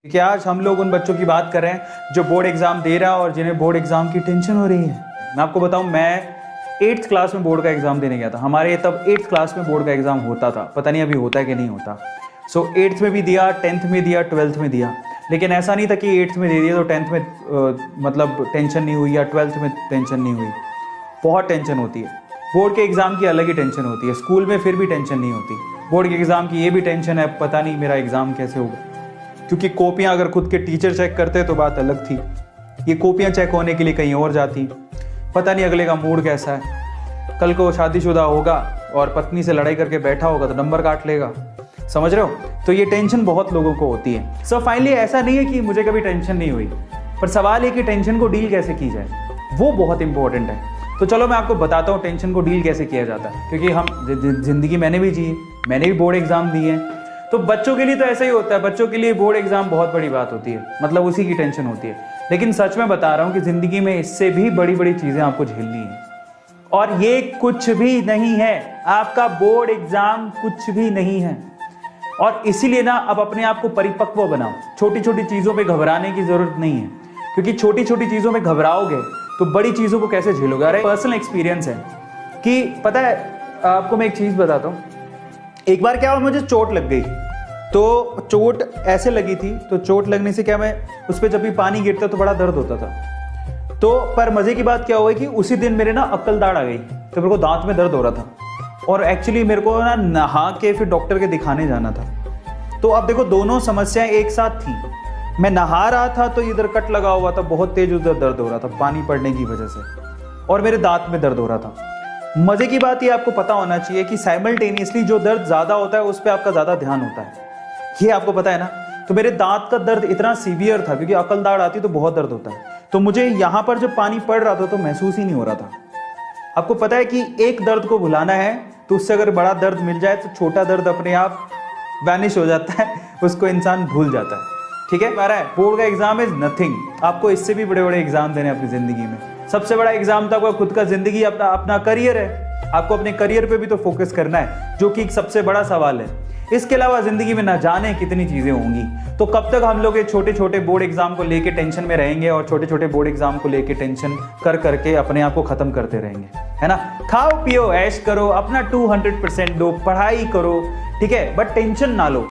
कि आज हम लोग उन बच्चों की बात कर रहे हैं जो बोर्ड एग्जाम दे रहा है और जिन्हें बोर्ड एग्जाम की टेंशन हो रही है। मैं आपको बताऊं, मैं 8th क्लास में बोर्ड का एग्जाम देने गया था। हमारे तब 8th क्लास में बोर्ड का एग्जाम होता था, पता नहीं अभी होता है कि नहीं होता। सो 8th में भी दिया, 10th में दिया, 12th में दिया। लेकिन ऐसा नहीं था कि 8th में दे दिया तो 10th में मतलब टेंशन नहीं हुई या 12th में टेंशन नहीं हुई। बहुत टेंशन होती है। बोर्ड के एग्जाम की अलग ही टेंशन होती है। स्कूल में फिर भी टेंशन नहीं होती, बोर्ड के एग्जाम की ये भी टेंशन है, पता नहीं मेरा एग्जाम कैसे होगा। क्योंकि कॉपियां अगर खुद के टीचर चेक करते तो बात अलग थी, ये कॉपियां चेक होने के लिए कहीं और जाती। पता नहीं अगले का मूड कैसा है। कल को शादीशुदा होगा और पत्नी से लड़ाई करके बैठा होगा तो नंबर काट लेगा, समझ रहे हो। तो ये टेंशन बहुत लोगों को होती है। सो फाइनली ऐसा नहीं है कि मुझे कभी टेंशन नहीं हुई, पर सवाल है कि टेंशन को डील कैसे की जाए, वो बहुत इंपॉर्टेंट है। तो चलो मैं आपको बताता हूँ टेंशन को डील कैसे किया जाता है। क्योंकि हम जिंदगी मैंने भी जी, मैंने भी बोर्ड एग्जाम दिए हैं। तो बच्चों के लिए तो ऐसा ही होता है, बच्चों के लिए बोर्ड एग्जाम बहुत बड़ी बात होती है, मतलब उसी की टेंशन होती है। लेकिन सच में बता रहा हूँ कि जिंदगी में इससे भी बड़ी बड़ी चीजें आपको झेलनी है, और ये कुछ भी नहीं है। आपका बोर्ड एग्जाम कुछ भी नहीं है। और इसीलिए ना अब अपने आप को परिपक्व बनाओ। छोटी छोटी चीजों पे घबराने की जरूरत नहीं है, क्योंकि छोटी छोटी चीजों में घबराओगे तो बड़ी चीजों को कैसे झेलोगे। अरे पर्सनल एक्सपीरियंस है कि पता है आपको, मैं एक चीज बताता हूँ। एक बार क्या हुआ, मुझे चोट लग गई। तो चोट ऐसे लगी थी, तो चोट लगने से क्या, मैं उस पर जब भी पानी गिरता तो बड़ा दर्द होता था। तो पर मजे की बात क्या हुई कि उसी दिन मेरे ना अक्ल दाढ़ आ गई, तो मेरे को दांत में दर्द हो रहा था। और एक्चुअली मेरे को ना नहा के फिर डॉक्टर के दिखाने जाना था। तो अब देखो दोनों समस्याएं एक साथ थी। मैं नहा रहा था तो इधर कट लगा हुआ था, बहुत तेज उधर दर्द हो रहा था पानी पड़ने की वजह से, और मेरे दांत में दर्द हो रहा था। मजे की बात ये आपको पता होना चाहिए कि साइमल्टेनियसली जो दर्द ज्यादा होता है उस पर आपका ज्यादा ध्यान होता है, ये आपको पता है ना। तो मेरे दांत का दर्द इतना सीवियर था, क्योंकि अकल दाढ़ आती तो बहुत दर्द होता है। तो मुझे यहां पर जब पानी पड़ रहा था तो महसूस ही नहीं हो रहा था। आपको पता है कि एक दर्द को भुलाना है तो उससे अगर बड़ा दर्द मिल जाए तो छोटा दर्द अपने आप वैनिश हो जाता है, उसको इंसान भूल जाता है। ठीक है, बोर्ड का एग्जाम इज नथिंग। आपको इससे भी बड़े बड़े एग्जाम देने अपनी जिंदगी में। सबसे बड़ा एग्जाम तो आपका खुद का जिंदगी, अपना करियर है। आपको अपने करियर पे भी तो फोकस करना है, जो कि सबसे बड़ा सवाल है। इसके अलावा जिंदगी में ना जाने कितनी चीजें होंगी। तो कब तक हम लोग ये छोटे छोटे बोर्ड एग्जाम को लेके टेंशन में रहेंगे और छोटे छोटे बोर्ड एग्जाम को लेके टेंशन कर करके अपने आप को खत्म करते रहेंगे, है ना। खाओ पियो ऐश करो, अपना 200% दो, पढ़ाई करो, ठीक है, बट टेंशन ना लो।